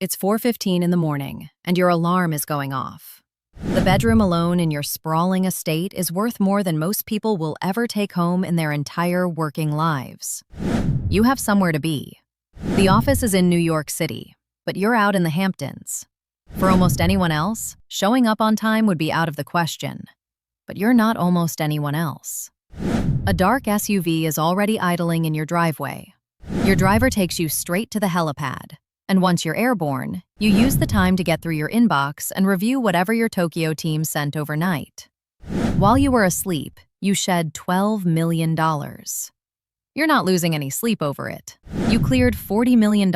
It's 4:15 in the morning, and your alarm is going off. The bedroom alone in your sprawling estate is worth more than most people will ever take home in their entire working lives. You have somewhere to be. The office is in New York City, but you're out in the Hamptons. For almost anyone else, showing up on time would be out of the question. But you're not almost anyone else. A dark SUV is already idling in your driveway. Your driver takes you straight to the helipad. And once you're airborne, you use the time to get through your inbox and review whatever your Tokyo team sent overnight. While you were asleep, you shed $12 million. You're not losing any sleep over it. You cleared $40 million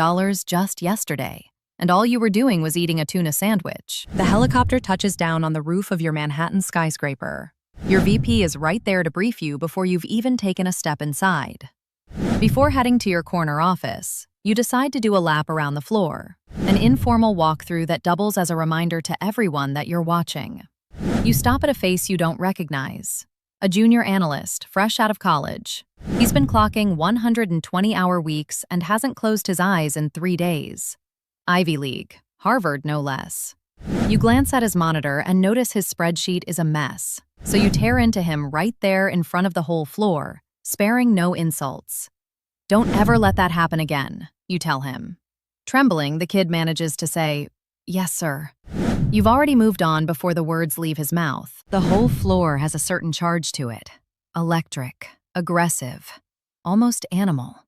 just yesterday, and all you were doing was eating a tuna sandwich. The helicopter touches down on the roof of your Manhattan skyscraper. Your VP is right there to brief you before you've even taken a step inside. Before heading to your corner office, you decide to do a lap around the floor, an informal walkthrough that doubles as a reminder to everyone that you're watching. You stop at a face you don't recognize, a junior analyst fresh out of college. He's been clocking 120-hour weeks and hasn't closed his eyes in 3 days. Ivy League, Harvard no less. You glance at his monitor and notice his spreadsheet is a mess, so you tear into him right there in front of the whole floor, sparing no insults. "Don't ever let that happen again," you tell him. Trembling, the kid manages to say, "Yes, sir." You've already moved on before the words leave his mouth. The whole floor has a certain charge to it. Electric, aggressive, almost animal.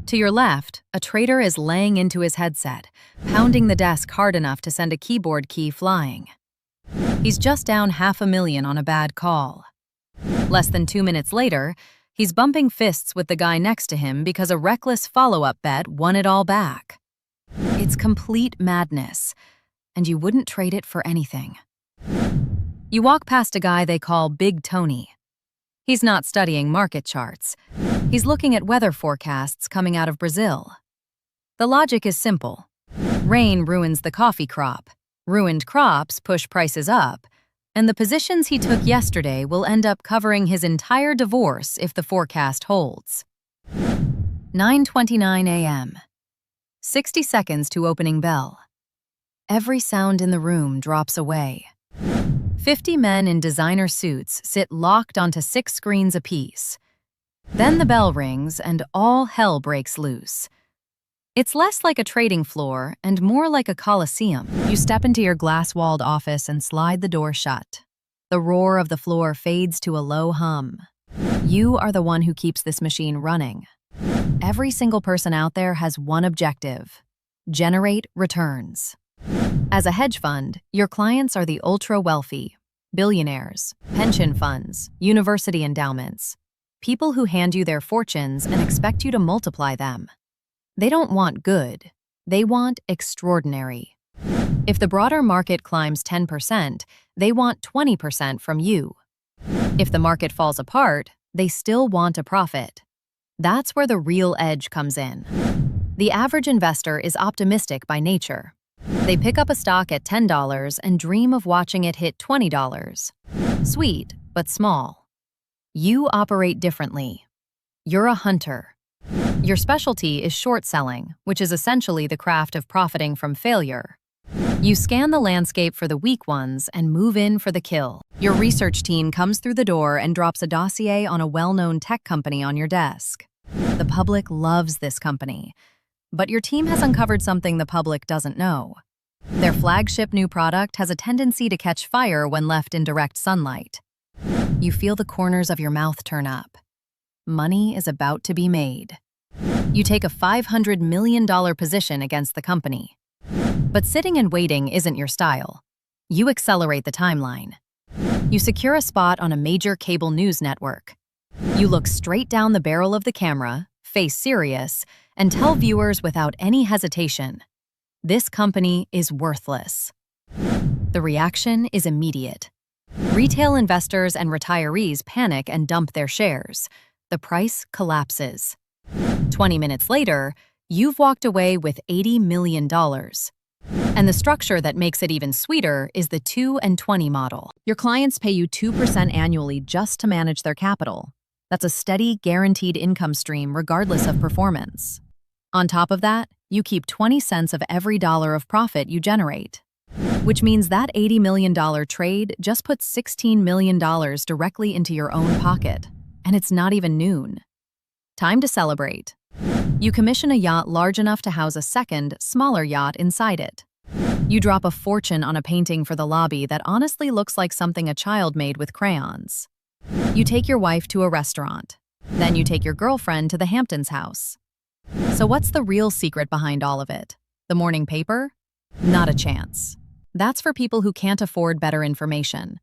To your left, a trader is laying into his headset, pounding the desk hard enough to send a keyboard key flying. He's just down $500,000 on a bad call. Less than 2 minutes later, he's bumping fists with the guy next to him because a reckless follow-up bet won it all back. It's complete madness, and you wouldn't trade it for anything. You walk past a guy they call Big Tony. He's not studying market charts. He's looking at weather forecasts coming out of Brazil. The logic is simple. Rain ruins the coffee crop. Ruined crops push prices up. And the positions he took yesterday will end up covering his entire divorce if the forecast holds. 9:29 a.m. 60 seconds to opening bell. Every sound in the room drops away. 50 men in designer suits sit locked onto 6 screens apiece. Then the bell rings and all hell breaks loose. It's less like a trading floor and more like a coliseum. You step into your glass-walled office and slide the door shut. The roar of the floor fades to a low hum. You are the one who keeps this machine running. Every single person out there has one objective: generate returns. As a hedge fund, your clients are the ultra-wealthy, billionaires, pension funds, university endowments, people who hand you their fortunes and expect you to multiply them. They don't want good, they want extraordinary. If the broader market climbs 10%, they want 20% from you. If the market falls apart, they still want a profit. That's where the real edge comes in. The average investor is optimistic by nature. They pick up a stock at $10 and dream of watching it hit $20. Sweet, but small. You operate differently. You're a hunter. Your specialty is short selling, which is essentially the craft of profiting from failure. You scan the landscape for the weak ones and move in for the kill. Your research team comes through the door and drops a dossier on a well-known tech company on your desk. The public loves this company, but your team has uncovered something the public doesn't know. Their flagship new product has a tendency to catch fire when left in direct sunlight. You feel the corners of your mouth turn up. Money is about to be made. You take a $500 million position against the company. But sitting and waiting isn't your style. You accelerate the timeline. You secure a spot on a major cable news network. You look straight down the barrel of the camera, face serious, and tell viewers without any hesitation, this company is worthless. The reaction is immediate. Retail investors and retirees panic and dump their shares. The price collapses. 20 minutes later, you've walked away with $80 million. And the structure that makes it even sweeter is the 2 and 20 model. Your clients pay you 2% annually just to manage their capital. That's a steady, guaranteed income stream regardless of performance. On top of that, You keep 20 cents of every dollar of profit you generate. Which means that $80 million trade just puts $16 million directly into your own pocket. And it's not even noon. Time to celebrate. You commission a yacht large enough to house a second, smaller yacht inside it. You drop a fortune on a painting for the lobby that honestly looks like something a child made with crayons. You take your wife to a restaurant. Then you take your girlfriend to the Hamptons house. So what's the real secret behind all of it? The morning paper? Not a chance. That's for people who can't afford better information.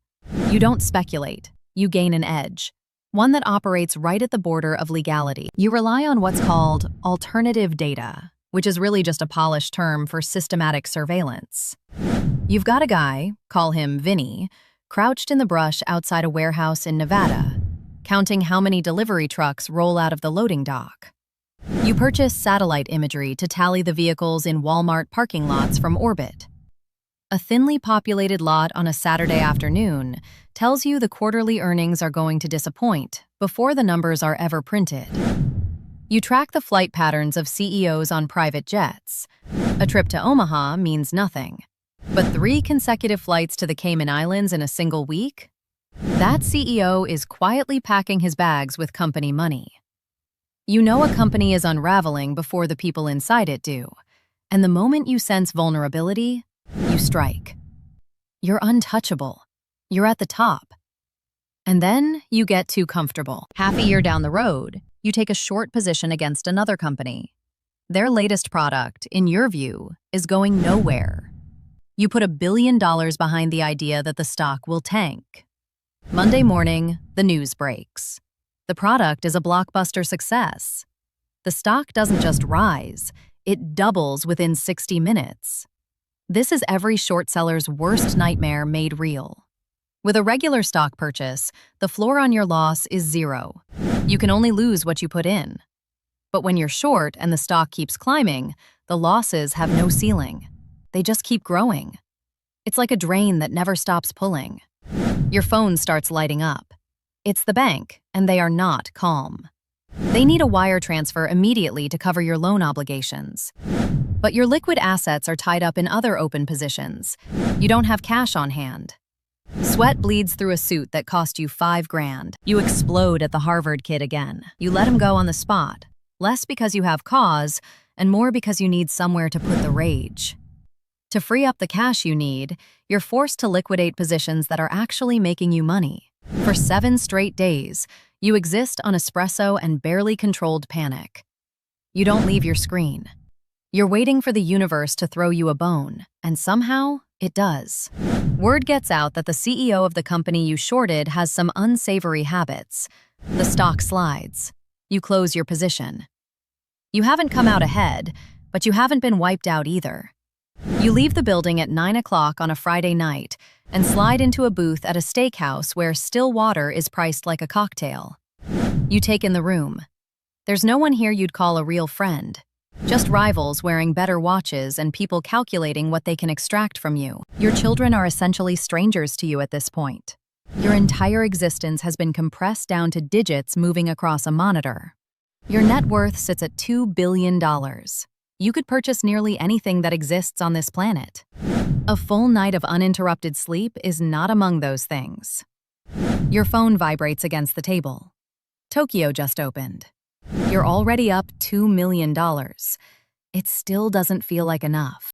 You don't speculate. You gain an edge. One that operates right at the border of legality. You rely on what's called alternative data, which is really just a polished term for systematic surveillance. You've got a guy, call him Vinny, crouched in the brush outside a warehouse in Nevada, counting how many delivery trucks roll out of the loading dock. You purchase satellite imagery to tally the vehicles in Walmart parking lots from orbit. A thinly populated lot on a Saturday afternoon tells you the quarterly earnings are going to disappoint before the numbers are ever printed. You track the flight patterns of CEOs on private jets. A trip to Omaha means nothing. But 3 consecutive flights to the Cayman Islands in a single week? That CEO is quietly packing his bags with company money. You know a company is unraveling before the people inside it do. And the moment you sense vulnerability, you strike. You're untouchable. You're at the top. And then you get too comfortable. Half a year down the road, you take a short position against another company. Their latest product, in your view, is going nowhere. You put $1 billion behind the idea that the stock will tank. Monday morning, the news breaks. The product is a blockbuster success. The stock doesn't just rise, it doubles within 60 minutes. This is every short seller's worst nightmare made real. With a regular stock purchase, the floor on your loss is 0. You can only lose what you put in. But when you're short and the stock keeps climbing, the losses have no ceiling. They just keep growing. It's like a drain that never stops pulling. Your phone starts lighting up. It's the bank, and they are not calm. They need a wire transfer immediately to cover your loan obligations. But your liquid assets are tied up in other open positions. You don't have cash on hand. Sweat bleeds through a suit that cost you $5,000. You explode at the Harvard kid again. You let him go on the spot, less because you have cause, and more because you need somewhere to put the rage. To free up the cash you need, you're forced to liquidate positions that are actually making you money. For 7 straight days, you exist on espresso and barely controlled panic. You don't leave your screen. You're waiting for the universe to throw you a bone, and somehow, it does. Word gets out that the CEO of the company you shorted has some unsavory habits. The stock slides. You close your position. You haven't come out ahead, but you haven't been wiped out either. You leave the building at 9 o'clock on a Friday night and slide into a booth at a steakhouse where still water is priced like a cocktail. You take in the room. There's no one here you'd call a real friend. Just rivals wearing better watches and people calculating what they can extract from you. Your children are essentially strangers to you at this point. Your entire existence has been compressed down to digits moving across a monitor. Your net worth sits at $2 billion. You could purchase nearly anything that exists on this planet. A full night of uninterrupted sleep is not among those things. Your phone vibrates against the table. Tokyo just opened. You're already up $2 million. It still doesn't feel like enough.